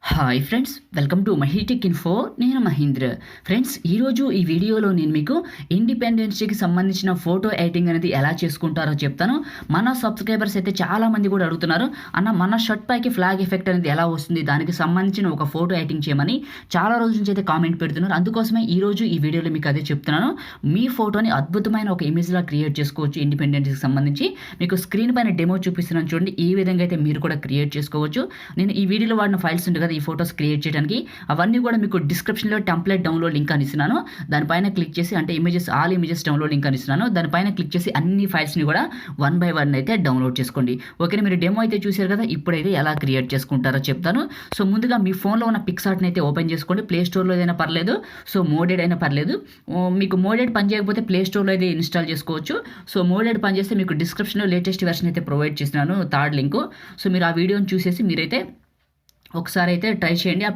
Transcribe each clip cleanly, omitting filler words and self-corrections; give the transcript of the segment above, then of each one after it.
Hi friends, welcome to Mahi tech info. నేను Mahindra. Friends, ఈరోజు ఈ వీడియోలో నేను మీకు ఇండిపెండెన్స్ డేకి సంబంధించిన ఫోటో ఎడిటింగ్ అనేది ఎలా చేసుకుంటారో చెప్తాను. మన సబ్స్క్రైబర్స్ అయితే చాలామంది కూడా అడుగుతున్నారు, అన్న మన షర్ట్ పైకి ఫ్లాగ్ ఎఫెక్ట్ అనేది ఎలా వస్తుంది, దానికి సంబంధించిన ఒక ఫోటో ఎడిటింగ్ చేయమని చాలా రోజుల నుంచి అయితే కామెంట్ పెడుతున్నారు. అందుకోసమే ఈరోజు ఈ వీడియోలో మీకు అదే చెప్తున్నాను. మీ ఫోటోని అద్భుతమైన ఒక ఇమేజ్లా క్రియేట్ చేసుకోవచ్చు. ఇండిపెండెన్స్ డేకి సంబంధించి మీకు స్క్రీన్ పైన డెమో చూపిస్తున్నాను చూడండి. ఈ విధంగా అయితే మీరు కూడా క్రియేట్ చేసుకోవచ్చు. నేను ఈ వీడియోలో వాడిన ఫైల్స్ ఉంటుంది కదా, ఈ ఫోటోస్ క్రియేట్ చేయడానికి, అవన్నీ కూడా మీకు డిస్క్రిప్షన్లో టెంప్లెట్ డౌన్లోడ్ లింక్ అని ఇస్తున్నాను. దానిపైన క్లిక్ చేసి, అంటే ఆల్ ఇమేజెస్ డౌన్లోడ్ లింక్ అని ఇస్తున్నాను, దానిపైన క్లిక్ చేసి అన్ని ఫైల్స్ని కూడా 1 by 1 అయితే డౌన్లోడ్ చేసుకోండి. ఓకే, మీరు డెమో అయితే చూసారు కదా, ఇప్పుడైతే ఎలా క్రియేట్ చేసుకుంటారో చెప్తాను. సో ముందుగా మీ ఫోన్లో ఉన్న పిక్సార్ట్ని అయితే ఓపెన్ చేసుకోండి. ప్లే స్టోర్లో ఏదైనా పర్లేదు, సో మోడెడ్ అయినా పర్లేదు. మీకు మోడెడ్ పని చేయకపోతే ప్లే స్టోర్లో అయితే ఇన్స్టాల్ చేసుకోవచ్చు. సో మోడెడ్ పని చేస్తే మీకు డిస్క్రిప్షన్లో లేటెస్ట్ వెర్షన్ అయితే ప్రొవైడ్ చేస్తున్నాను, థర్డ్ లింక్. సో మీరు ఆ వీడియోని చూసేసి మీరైతే ఒకసారి అయితే ట్రై చేయండి. ఆ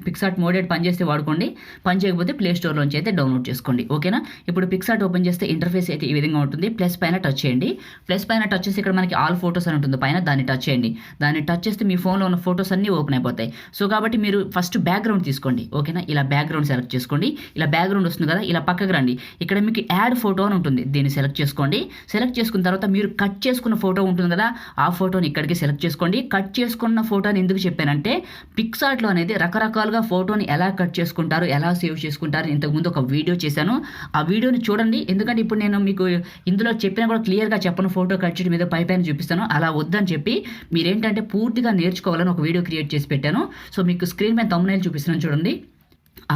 పిక్సార్ట్ మోడెడ్ పని చేస్తే వాడుకోండి, పని చేయకపోతే ప్లే స్టోర్లోంచి అయితే డౌన్లోడ్ చేసుకోండి. ఓకేనా, ఇప్పుడు పిక్సార్ట్ ఓపెన్ చేస్తే ఇంటర్ఫేస్ అయితే ఈ విధంగా ఉంటుంది. ప్లస్ పైన టచ్ చేయండి. ప్లస్ పైన టచ్ చేసి ఇక్కడ మనకి ఆల్ ఫోటోస్ అని ఉంటుంది పైన, దాన్ని టచ్ చేయండి. దాన్ని టచ్ చేస్తే మీ ఫోన్లో ఉన్న ఫోటోస్ అన్నీ ఓపెన్ అయిపోతాయి. సో కాబట్టి మీరు ఫస్ట్ బ్యాక్గ్రౌండ్ తీసుకోండి. ఓకేనా, ఇలా బ్యాక్గ్రౌండ్ సెలెక్ట్ చేసుకోండి. ఇలా బ్యాక్గ్రౌండ్ వస్తుంది కదా, ఇలా పక్కకు రండి. ఇక్కడ మీకు యాడ్ ఫోటో అని ఉంటుంది, దీన్ని సెలెక్ట్ చేసుకోండి. సెలెక్ట్ చేసుకున్న తర్వాత మీరు కట్ చేసుకున్న ఫోటో ఉంటుంది కదా, ఆ ఫోటోని ఇక్కడికి సెలెక్ట్ చేసుకోండి. కట్ చేసుకున్న ఫోటోని ఎందుకు చెప్పానంటే, పిక్సార్ట్లో అనేది రకరకాలుగా ఫోటోని ఎలా కట్ చేసుకుంటారు, ఎలా సేవ్ చేసుకుంటారు, ఇంతకుముందు ఒక వీడియో చేశాను, ఆ వీడియోని చూడండి. ఎందుకంటే ఇప్పుడు నేను మీకు ఇందులో చెప్పినా కూడా క్లియర్గా చెప్పను, ఫోటో కట్ చేయడం మీద పైన చూపిస్తాను. అలా వద్దని చెప్పి మీరేంటంటే పూర్తిగా నేర్చుకోవాలని ఒక వీడియో క్రియేట్ చేసి పెట్టాను. సో మీకు స్క్రీన్ మీద థంబ్నెయిల్ చూపిస్తున్నాను చూడండి.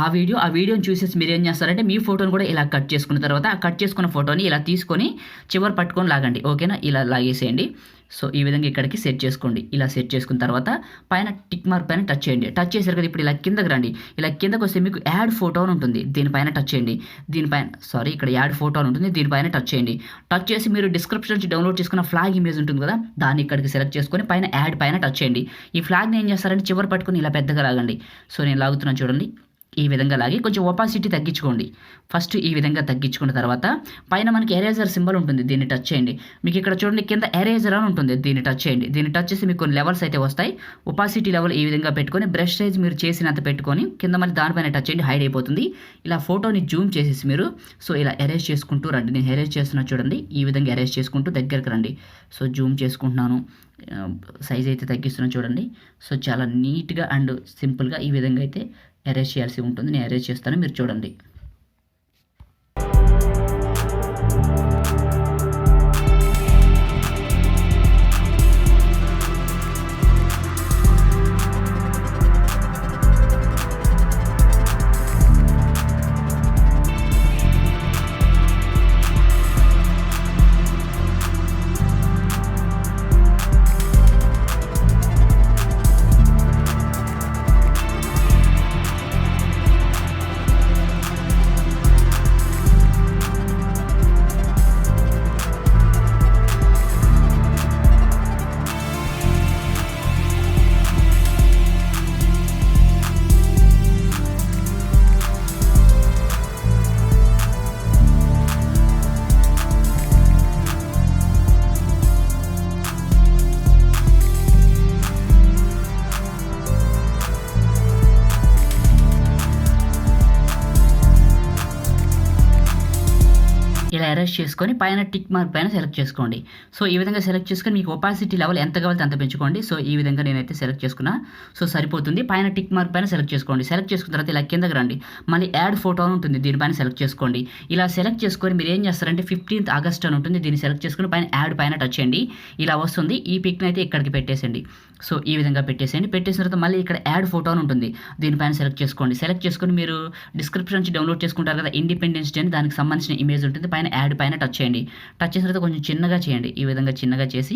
ఆ వీడియోని చూసేసి మీరు ఏం చేస్తారంటే, మీ ఫోటోని కూడా ఇలా కట్ చేసుకున్న తర్వాత ఆ కట్ చేసుకున్న ఫోటోని ఇలా తీసుకొని చివరి పట్టుకొని లాగండి. ఓకేనా, ఇలా లాగేసేయండి. సో ఈ విధంగా ఇక్కడికి సెట్ చేసుకోండి. ఇలా సెట్ చేసుకున్న తర్వాత పైన టిక్ మార్క్ పైన టచ్ చేయండి. టచ్ చేశారు కదా, ఇప్పుడు ఇలా కిందకి రండి. ఇలా కిందకు వస్తే మీకు యాడ్ ఫోటో అని ఉంటుంది, దీనిపైన టచ్ చేయండి. ఇక్కడ యాడ్ ఫోటో అని ఉంటుంది, దీనిపైన టచ్ చేయండి. టచ్ చేసి మీరు డిస్క్రిప్షన్ నుంచి డౌన్లోడ్ చేసుకున్న ఫ్లాగ్ ఇమేజ్ ఉంటుంది కదా, దాన్ని ఇక్కడికి సెలెక్ట్ చేసుకొని పైన యాడ్ పైన టచ్ చేయండి. ఈ ఫ్లాగ్ని ఏం చేస్తారంటే చివరి పట్టుకొని ఇలా పెద్దగా లాగండి. సో నేను లాగుతున్నాను చూడండి. ఈ విధంగా లాగి కొంచెం ఒపాసిటీ తగ్గించుకోండి. ఫస్ట్ ఈ విధంగా తగ్గించుకున్న తర్వాత పైన మనకి ఎరేజర్ సింబల్ ఉంటుంది, దీన్ని టచ్ చేయండి. మీకు ఇక్కడ చూడండి కింద ఎరేజర్ అని ఉంటుంది, దీన్ని టచ్ చేయండి. దీన్ని టచ్ చేసి మీకు కొన్ని లెవెల్స్ అయితే వస్తాయి. ఒపాసిటీ లెవెల్ ఈ విధంగా పెట్టుకొని బ్రష్ సైజ్ మీరు చేసినంత పెట్టుకొని కింద మళ్ళీ దానిపైన టచ్ చేయండి, హైడ్ అయిపోతుంది. ఇలా ఫోటోని జూమ్ చేసేసి మీరు సో ఇలా ఎరేజ్ చేసుకుంటూ రండి. నేను ఎరేజ్ చేస్తున్నా చూడండి, ఈ విధంగా ఎరేజ్ చేసుకుంటూ దగ్గరికి రండి. సో జూమ్ చేసుకుంటున్నాను, సైజ్ అయితే తగ్గిస్తున్నాను చూడండి. సో చాలా నీట్గా అండ్ సింపుల్గా ఈ విధంగా అయితే ఎరేజ్ చేయాల్సి ఉంటుంది. నేను ఎరేజ్ చేస్తాను, మీరు చూడండి. ఇలా ఎరేజ్ చేసుకొని పైన టిక్ మార్క్ పైన సెలెక్ట్ చేసుకోండి. సో ఈ విధంగా సెలెక్ట్ చేసుకొని మీకు ఒపాసిటీ లెవెల్ ఎంత కావాలంటే అంత పెంచుకోండి. సో ఈ విధంగా నేనైతే సెలెక్ట్ చేసుకున్నా, సో సరిపోతుంది. పైన టిక్ మార్క్ పైన సెలెక్ట్ చేసుకోండి. సెలెక్ట్ చేసుకున్న తర్వాత ఇలా కిందకి రండి. మళ్ళీ యాడ్ ఫోటో అని ఉంటుంది, దీనిపైన సెలెక్ట్ చేసుకోండి. ఇలా సెలెక్ట్ చేసుకొని మీరు ఏం చేస్తారంటే 15th August అని ఉంటుంది, దీన్ని సెలెక్ట్ చేసుకుని పైన యాడ్ పైన టచ్ చేయండి. ఇలా వస్తుంది. ఈ పిక్ని అయితే ఇక్కడికి పెట్టేసండి. సో ఈ విధంగా పెట్టేసేయండి. పెట్టేసిన తర్వాత మళ్ళీ ఇక్కడ యాడ్ ఫోటో అని ఉంటుంది, దీనిపైన సెలెక్ట్ చేసుకోండి. సెలెక్ట్ చేసుకొని మీరు డిస్క్రిప్షన్ నుంచి డౌన్లోడ్ చేసుకుంటారు కదా ఇండిపెండెన్స్ డే అని, దానికి సంబంధించిన ఇమేజ్ ఉంటుంది, పైన యాడ్ పైన టచ్ చేయండి. టచ్ చేసిన తర్వాత కొంచెం చిన్నగా చేయండి. ఈ విధంగా చిన్నగా చేసి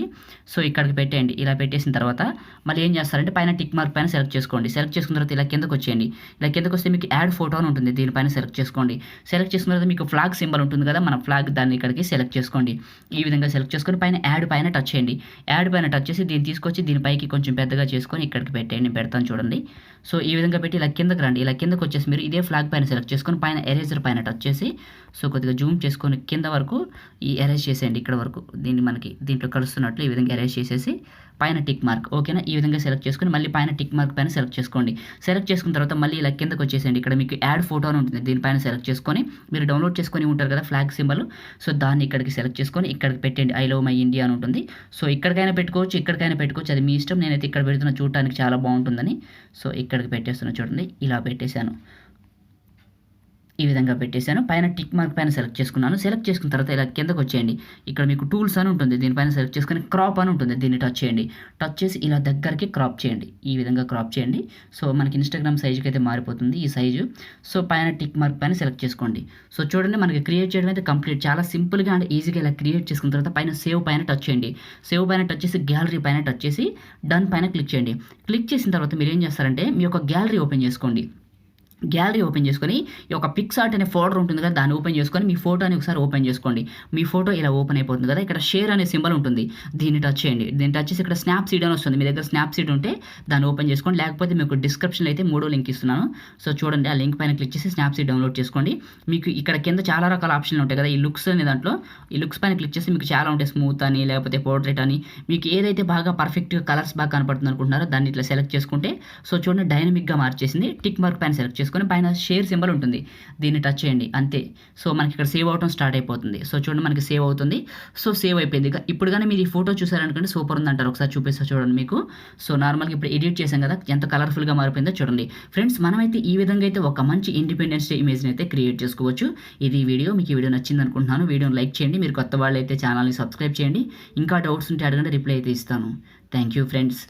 సో ఇక్కడికి పెట్టేయండి. ఇలా పెట్టేసిన తర్వాత మళ్ళీ ఏం చేస్తారంటే పైన టిక్ మార్క్ పైన సెలెక్ట్ చేసుకోండి. సెలెక్ట్ చేసుకున్న తర్వాత ఇలా కిందకు వచ్చేయండి. ఇలా కిందకు వస్తే మీకు యాడ్ ఫోటో అని ఉంటుంది, దీనిపైన సెలెక్ట్ చేసుకోండి. సెలెక్ట్ చేసుకున్న తర్వాత మీకు ఫ్లాగ్ సింబల్ ఉంటుంది కదా, మన ఫ్లాగ్, దాన్ని ఇక్కడికి సెలెక్ట్ చేసుకోండి. ఈ విధంగా సెలెక్ట్ చేసుకొని పైన యాడ్ పైన టచ్ చేయండి. యాడ్ పైన టచ్ చేసి దీన్ని తీసుకొచ్చి దీనిపైకి కొంచెం పెద్దగా చేసుకొని ఇక్కడికి పెట్టేయండి. పెడతాను చూడండి. సో ఈ విధంగా పెట్టి ఇలా కిందకి రండి. ఇలా కిందకు వచ్చేసి మీరు ఇదే ఫ్లాగ్ పైన సెలెక్ట్ చేసుకొని పైన ఎరేజర్ పైన టచ్ చేసి సో కొద్దిగా జూమ్ చేసుకొని కింద వరకు ఈ ఎరేజ్ చేసేయండి. ఇక్కడ వరకు దీన్ని మనకి దీంట్లో కలుస్తున్నట్లు ఈ విధంగా ఎరేజ్ చేసేసి పైన టిక్ మార్క్, ఓకేనా. ఈ విధంగా సెలెక్ట్ చేసుకొని మళ్ళీ పైన టిక్ మార్క్ పైన సెలెక్ట్ చేసుకోండి. సెలెక్ట్ చేసుకున్న తర్వాత మళ్ళీ ఇలా కిందకు వచ్చేసేయండి. ఇక్కడ మీకు యాడ్ ఫోటో అని ఉంటుంది, దీనిపైన సెలెక్ట్ చేసుకొని మీరు డౌన్లోడ్ చేసుకొని ఉంటారు కదా ఫ్లాగ్ సింబల్, సో దాన్ని ఇక్కడికి సెలెక్ట్ చేసుకొని ఇక్కడికి పెట్టండి. ఐ లవ్ మై ఇండియా అని ఉంటుంది. సో ఇక్కడికైనా పెట్టుకోవచ్చు, ఇక్కడికైనా పెట్టుకోవచ్చు, అది మీ ఇష్టం. నేనైతే ఇక్కడ పెడుతున్న, చూడటానికి చాలా బాగుంటుందని సో ఇక్కడికి పెట్టేస్తున్నా. చూడండి ఇలా పెట్టేశాను, ఈ విధంగా పెట్టేశాను. పైన టిక్ మార్క్ పైన సెలెక్ట్ చేసుకున్నాను. సెలెక్ట్ చేసుకున్న తర్వాత ఇలా కిందకు వచ్చేయండి. ఇక్కడ మీకు టూల్స్ అని ఉంటుంది, దీనిపైన సెలెక్ట్ చేసుకొని క్రాప్ అని ఉంటుంది, దీన్ని టచ్ చేయండి. టచ్ చేసి ఇలా దగ్గరికి క్రాప్ చేయండి, ఈ విధంగా క్రాప్ చేయండి. సో మనకి ఇన్స్టాగ్రామ్ సైజుకి అయితే మారిపోతుంది ఈ సైజు. సో పైన టిక్ మార్క్ పైన సెలెక్ట్ చేసుకోండి. సో చూడండి మనకి క్రియేట్ చేయడం అయితే కంప్లీట్, చాలా సింపుల్గా అండ్ ఈజీగా ఇలా క్రియేట్ చేసుకున్న తర్వాత పైన సేవ్ పైన టచ్ చేయండి. సేవ్ పైన టచ్ చేసి గ్యాలరీ పైన టచ్ చేసి డన్ పైన క్లిక్ చేయండి. క్లిక్ చేసిన తర్వాత మీరు ఏం చేస్తారంటే మీ యొక్క గ్యాలరీ ఓపెన్ చేసుకోండి. గ్యాలరీ ఓపెన్ చేసుకొని ఈ యొక్క పిక్సార్ట్ అనే ఫోల్డర్ ఉంటుంది కదా, దాన్ని ఓపెన్ చేసుకొని మీ ఫోటోని ఒకసారి ఓపెన్ చేసుకోండి. మీ ఫోటో ఇలా ఓపెన్ అయిపోతుంది కదా, ఇక్కడ షేర్ అనే సింబల్ ఉంటుంది, దీన్ని టచ్ చేయండి. దీన్ని టచ్ చేసి ఇక్కడ స్నాప్ సీడ్ అని వస్తుంది, మీ దగ్గర స్నాప్ సీడ్ ఉంటే దాన్ని ఓపెన్ చేసుకోండి, లేకపోతే మీకు డిస్క్రిప్షన్లో అయితే 3వ లింక్ ఇస్తున్నాను. సో చూడండి ఆ లింక్ పైన క్లిక్ చేసి స్నాప్ సీడ్ డౌన్లోడ్ చేసుకోండి. మీకు ఇక్కడ కింద చాలా రకాల ఆప్షన్లు ఉంటాయి కదా, ఈ లుక్స్ అనే దాంట్లో ఈ లుక్స్ పైన క్లిక్ చేసి మీకు చాలా ఉంటాయి, స్మూత్ అని లేకపోతే పోర్ట్రేట్ అని, మీకు ఏదైతే బాగా పర్ఫెక్ట్గా కలర్స్ బాగా కనపడుతుంది అనుకుంటున్నారో దాన్ని ఇట్లా సెలెక్ట్ చేసుకుంటే సో చూడండి డైనమిక్గా మార్చేసింది. టిక్ మార్క్ పైన సెలెక్ట్ చేసుకొని పైన షేర్ సింబల్ ఉంటుంది, దీన్ని టచ్ చేయండి అంతే. సో మనకి ఇక్కడ సేవ్ అవటం స్టార్ట్ అయిపోతుంది. సో చూడండి మనకి సేవ్ అవుతుంది. సో సేవ్ అయిపోయింది. ఇప్పుడు కానీ మీరు ఈ ఫోటో చూసారనుకోండి సూపర్ ఉంది అంటారు. ఒకసారి చూపిస్తా చూడండి మీకు. సో నార్మల్గా ఇప్పుడు ఎడిట్ చేసాం కదా, ఎంత కలర్ఫుల్గా మారిపోయిందో చూడండి. ఫ్రెండ్స్ మనమైతే ఈ విధంగా అయితే ఒక మంచి ఇండిపెండెన్స్ డే ఇమేజ్ని అయితే క్రియేట్ చేసుకోవచ్చు. ఇది ఈ వీడియో, మీకు ఈ వీడియో నచ్చింది అనుకుంటున్నాను. వీడియోని లైక్ చేయండి, మీరు కొత్త వాళ్ళు అయితే ఛానల్ని సబ్స్క్రైబ్ చేయండి. ఇంకా డౌట్స్ ఉంటే అడగండి, రిప్లై అయితే ఇస్తాను. Thank you friends.